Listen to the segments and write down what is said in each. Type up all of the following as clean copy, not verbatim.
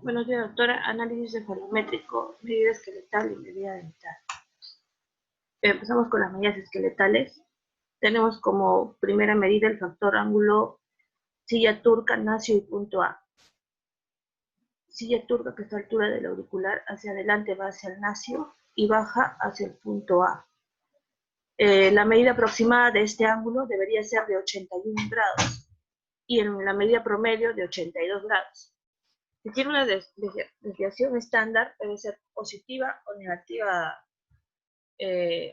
Buenos días, doctora. Análisis cefalométrico, medida esqueletal y medida dental. Empezamos con las medidas esqueletales. Tenemos como primera medida el factor ángulo silla turca, nacio y punto A. Silla turca, que está a la altura del auricular, hacia adelante va hacia el nacio y baja hacia el punto A. La medida aproximada de este ángulo debería ser de 81 grados y en la medida promedio de 82 grados. Si tiene una desviación estándar, debe ser positiva o negativa,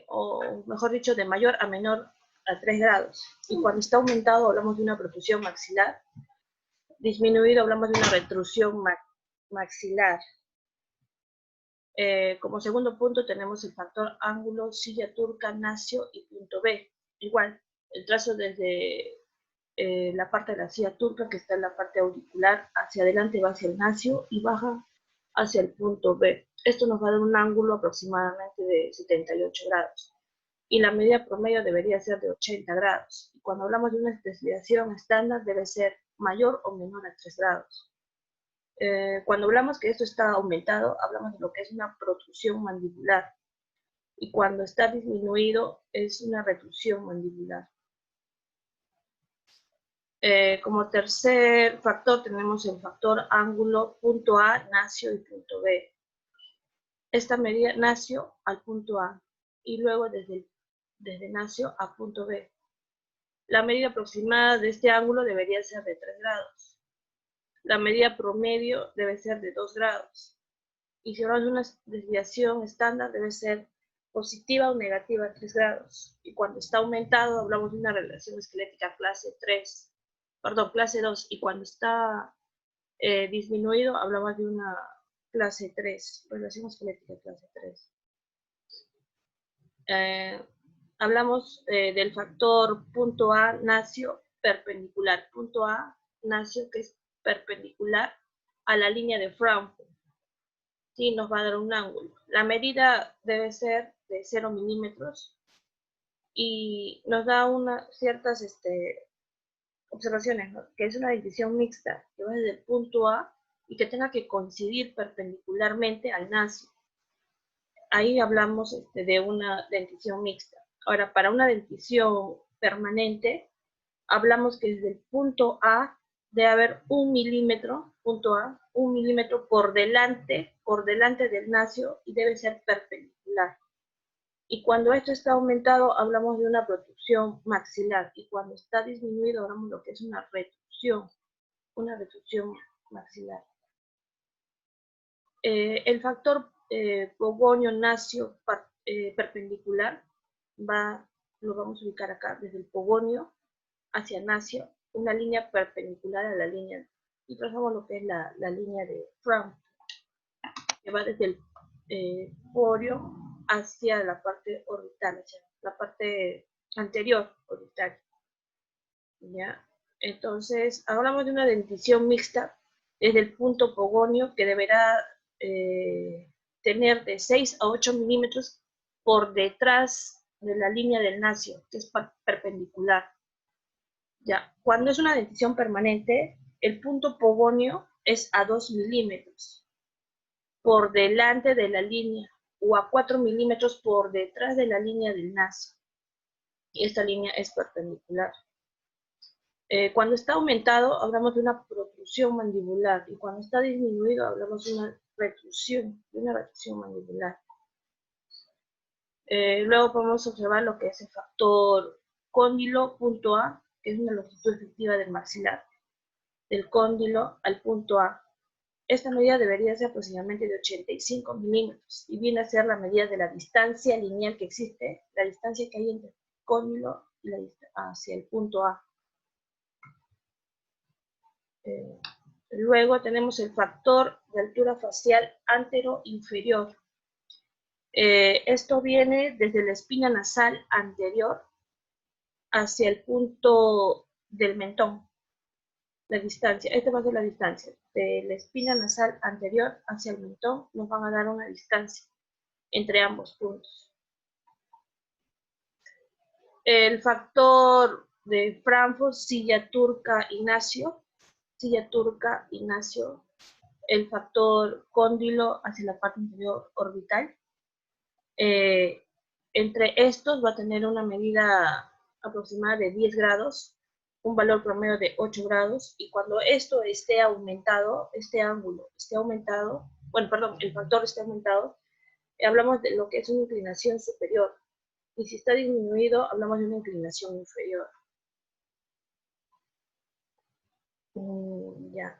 o mejor dicho, de mayor a menor a 3 grados. Y cuando está aumentado hablamos de una protrusión maxilar, disminuido hablamos de una retrusión maxilar. Como segundo punto tenemos el factor ángulo silla turca, nacio y punto B. Igual, el trazo desde la parte de la silla turca, que está en la parte auricular, hacia adelante va hacia el nacio y baja hacia el punto B. Esto nos va a dar un ángulo aproximadamente de 78 grados. Y la medida promedio debería ser de 80 grados. Y cuando hablamos de una desviación estándar, debe ser mayor o menor a 3 grados. Cuando hablamos que esto está aumentado, hablamos de lo que es una protrusión mandibular. Y cuando está disminuido, es una retrusión mandibular. Como tercer factor tenemos el factor ángulo punto A, nacio y punto B. Esta medida nacio al punto A y luego desde nacio a punto B. La medida aproximada de este ángulo debería ser de 3 grados. La medida promedio debe ser de 2 grados. Y si hablamos de una desviación estándar debe ser positiva o negativa a 3 grados. Y cuando está aumentado hablamos de una relación esquelética clase 2, y cuando está disminuido hablamos de una clase 3, relación esquelética clase 3. Hablamos del factor punto A, nacio, perpendicular. Punto A, nacio, que es perpendicular a la línea de Fraunhofer. Sí, nos va a dar un ángulo. La medida debe ser de 0 milímetros y nos da ciertas observaciones, ¿no? Que es una dentición mixta, que va desde el punto A y que tenga que coincidir perpendicularmente al nacio. Ahí hablamos de una dentición mixta. Ahora, para una dentición permanente, hablamos que desde el punto A debe haber 1 milímetro, punto A, 1 milímetro por delante del nacio y debe ser perpendicular. Y cuando esto está aumentado, hablamos de una protrusión maxilar. Y cuando está disminuido, hablamos de lo que es una retrusión maxilar. El factor pogonio nacio perpendicular lo vamos a ubicar acá, desde el pogonio hacia nacio, una línea perpendicular a la línea, y trazamos lo que es la línea de Fraunhofer, que va desde el porio hacia la parte orbital, hacia la parte anterior orbital. ¿Ya? Entonces, hablamos de una dentición mixta desde el punto pogonio, que deberá tener de 6 a 8 milímetros por detrás de la línea del nacio, que es perpendicular. ¿Ya? Cuando es una dentición permanente, el punto pogonio es a 2 milímetros por delante de la línea o a 4 milímetros por detrás de la línea del nacio. Y esta línea es perpendicular. Cuando está aumentado, hablamos de una protrusión mandibular, y cuando está disminuido, hablamos de una retrusión mandibular. Luego podemos observar lo que es el factor cóndilo punto A, que es una longitud efectiva del maxilar, del cóndilo al punto A. Esta medida debería ser aproximadamente de 85 milímetros, y viene a ser la medida de la distancia lineal que existe, la distancia que hay entre el cóndilo y hacia el punto A. Luego tenemos el factor de altura facial antero-inferior. Esto viene desde la espina nasal anterior hacia el punto del mentón. La distancia, esta va a ser la distancia de la espina nasal anterior hacia el mentón, nos van a dar una distancia entre ambos puntos. El factor de Frankfurt, silla turca, Ignacio. Silla turca, Ignacio. El factor cóndilo hacia la parte inferior orbital. Entre estos va a tener una medida aproximada de 10 grados, un valor promedio de 8 grados, y cuando esto esté aumentado, este ángulo esté aumentado, bueno, perdón, el factor esté aumentado, hablamos de lo que es una inclinación superior, y si está disminuido, hablamos de una inclinación inferior. Ya.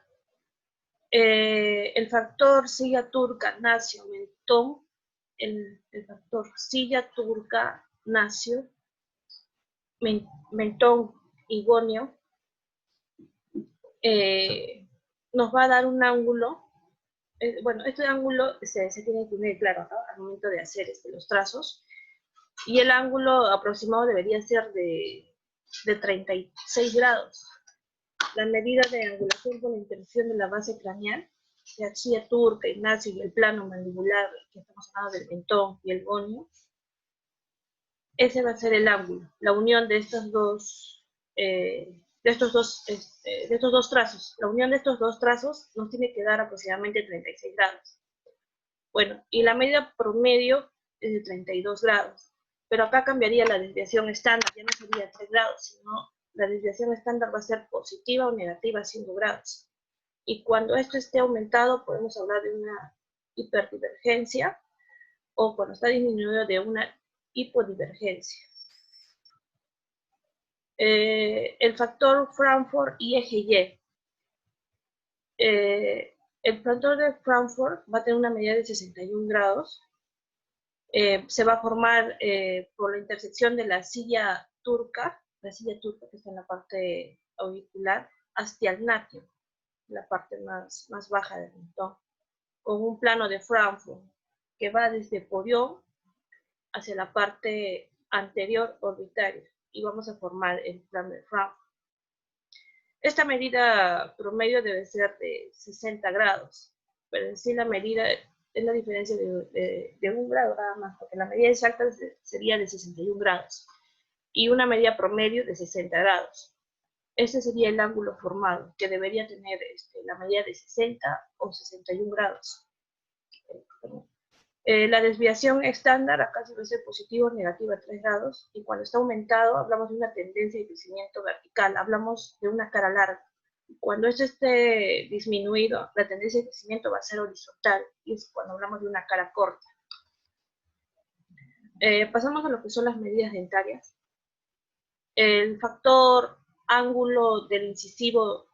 El factor silla turca, nacio, mentón, el factor silla turca, nacio, mentón, igonio, nos va a dar un ángulo. Bueno, este ángulo se tiene que unir, claro, ¿no? Al momento de hacer los trazos, y el ángulo aproximado debería ser de 36 grados. La medida de angulación por la interacción de la base craneal, la silla turca, Ignacio, y el plano mandibular, que estamos hablando del mentón y el gonio, ese va a ser el ángulo, la unión de estos dos, trazos. La unión de estos dos trazos nos tiene que dar aproximadamente 36 grados. Bueno, y la medida promedio es de 32 grados. Pero acá cambiaría la desviación estándar, ya no sería 3 grados, sino la desviación estándar va a ser positiva o negativa 5 grados. Y cuando esto esté aumentado, podemos hablar de una hiperdivergencia, o cuando está disminuido, de una hipodivergencia. El factor Frankfurt y eje Y. El factor de Frankfurt va a tener una medida de 61 grados. Se va a formar por la intersección de la silla turca que está en la parte auricular, hacia el natio, la parte más baja del mentón, con un plano de Frankfurt que va desde porión hacia la parte anterior orbitaria, y vamos a formar el plano de Frankfurt. Esta medida promedio debe ser de 60 grados, pero en sí la medida es la diferencia de 1 grado nada más, porque la medida exacta sería de 61 grados y una medida promedio de 60 grados. Ese sería el ángulo formado, que debería tener la medida de 60 o 61 grados. La desviación estándar acá se va a ser positivo o negativa 3 grados, y cuando está aumentado hablamos de una tendencia de crecimiento vertical, hablamos de una cara larga. Cuando esto esté disminuido, la tendencia de crecimiento va a ser horizontal, y es cuando hablamos de una cara corta. Pasamos a lo que son las medidas dentarias. El factor ángulo del incisivo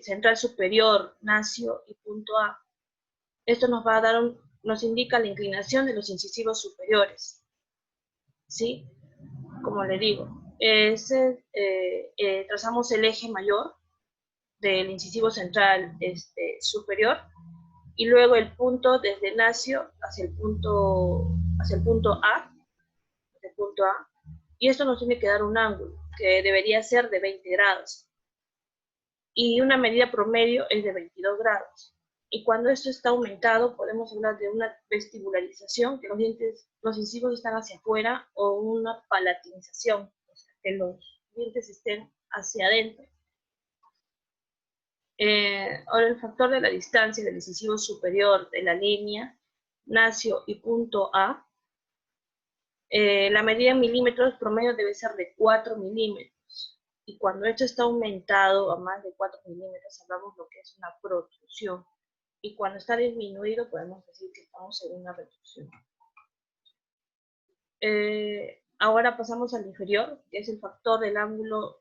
central superior, nacio y punto A. Esto nos va a dar nos indica la inclinación de los incisivos superiores, ¿sí? Como le digo, trazamos el eje mayor del incisivo central superior, y luego el punto desde el nacio hacia el punto A, y esto nos tiene que dar un ángulo que debería ser de 20 grados, y una medida promedio es de 22 grados. Y cuando esto está aumentado, podemos hablar de una vestibularización, que los incisivos están hacia afuera, o una palatinización, o sea, que los dientes estén hacia adentro. Ahora, el factor de la distancia del incisivo superior de la línea, nacio y punto A, la medida en milímetros promedio debe ser de 4 milímetros. Y cuando esto está aumentado a más de 4 milímetros, hablamos lo que es una protrusión. Y cuando está disminuido, podemos decir que estamos en una reducción. Ahora pasamos al inferior, que es el factor del ángulo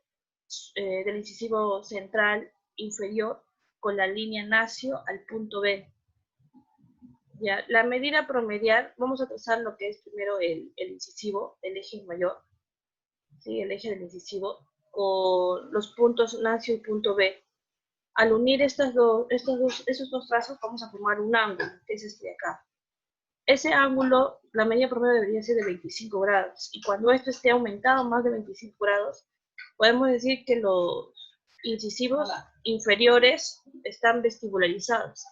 del incisivo central inferior con la línea nacio al punto B. Ya, la medida promedial, vamos a trazar lo que es primero el incisivo, el eje mayor, ¿sí? El eje del incisivo, con los puntos nacio y punto B. Al unir esos dos trazos, vamos a formar un ángulo, que es este de acá. Ese ángulo, la medida promedio debería ser de 25 grados, y cuando esto esté aumentado más de 25 grados, podemos decir que los incisivos inferiores están vestibularizados.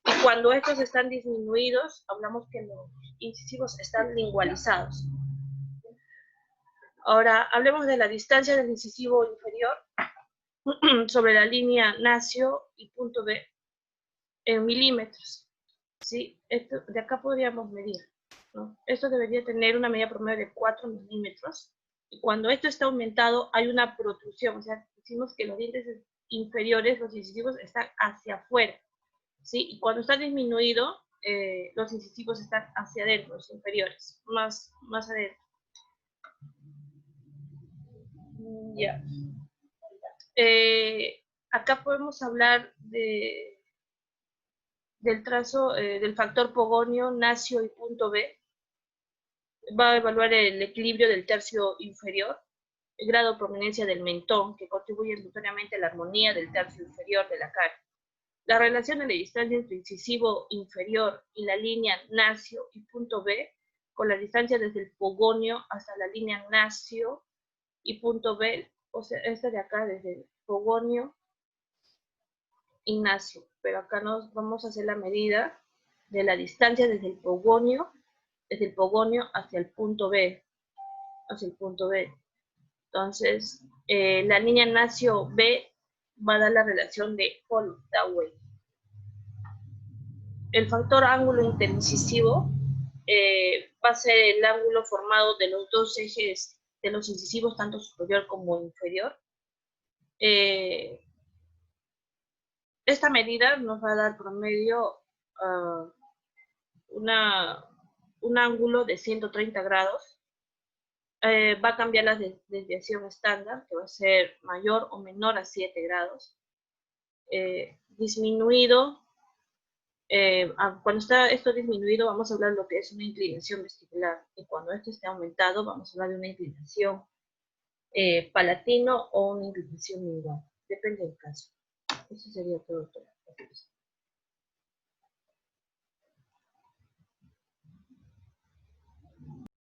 Y cuando estos están disminuidos, hablamos que los incisivos están lingualizados. Ahora, hablemos de la distancia del incisivo inferior sobre la línea nacio y punto B en milímetros. ¿Sí? Esto, de acá podríamos medir, ¿no? Esto debería tener una medida promedio de 4 milímetros. Y cuando esto está aumentado, hay una protrusión. O sea, decimos que los dientes inferiores, los incisivos, están hacia afuera. ¿Sí? Y cuando está disminuido, los incisivos están hacia adentro, los inferiores, más adentro. Ya. Acá podemos hablar del trazo del factor Pogonio, nacio y punto B. Va a evaluar el equilibrio del tercio inferior, el grado de prominencia del mentón, que contribuye notoriamente a la armonía del tercio inferior de la cara. La relación de la distancia entre incisivo inferior y la línea nacio y punto B, con la distancia desde el pogonio hasta la línea nacio y punto B, o sea, esta de acá desde el pogonio y nacio, pero acá nos vamos a hacer la medida de la distancia desde el pogonio hacia el punto B, Entonces, la línea nacio B va a dar la relación de Holtaway. El factor ángulo interincisivo va a ser el ángulo formado de los dos ejes de los incisivos, tanto superior como inferior. Esta medida nos va a dar promedio un ángulo de 130 grados. Va a cambiar la desviación estándar, que va a ser mayor o menor a 7 grados. Disminuido, cuando está esto disminuido, vamos a hablar de lo que es una inclinación vestibular. Y cuando esto esté aumentado, vamos a hablar de una inclinación palatino o una inclinación lingual. Depende del caso. Eso sería todo.